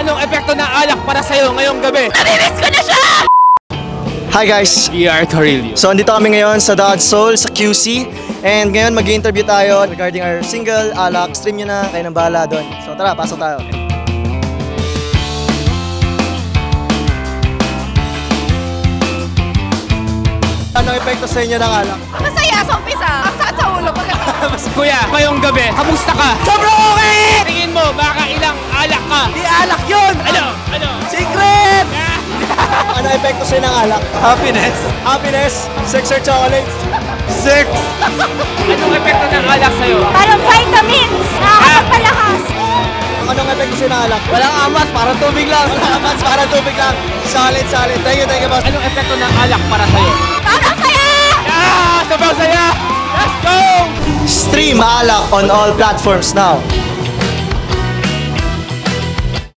Anong epekto ng alak para sa'yo ngayong gabi? Namimiss ko na siya! Hi guys! E.R. Carillo. So andito kami ngayon sa Dodge Soul sa QC. And ngayon mag-interview tayo regarding our single, Alak. Stream nyo na, kayo nang bahala doon. So tara, pasok tayo. Anong epekto sa inyo ng alak? Masaya sa umpisa. Ang sakit sa ulo pagkatapos. Kuya, ngayong gabi, kamusta ka? Sobrang okay! Tingin mo, baka ilang alak ka? Di alak yun! Ano? Secret! Ano epekto sa inyo ng alak? Happiness. Happiness, sex or chocolates? Sex. Anong epekto ng alak sa'yo? Parang vitamins. Nakakapalakas. Anong epekto sa inyo ng alak? Walang amas, parang tubig lang. Walang amas, parang tubig lang. Solid, solid. Thank you, boss. Anong epekto ng alak para sa'yo? Parang saya! Yeah! Sabaw saya! Let's go! Stream Alak on all platforms now.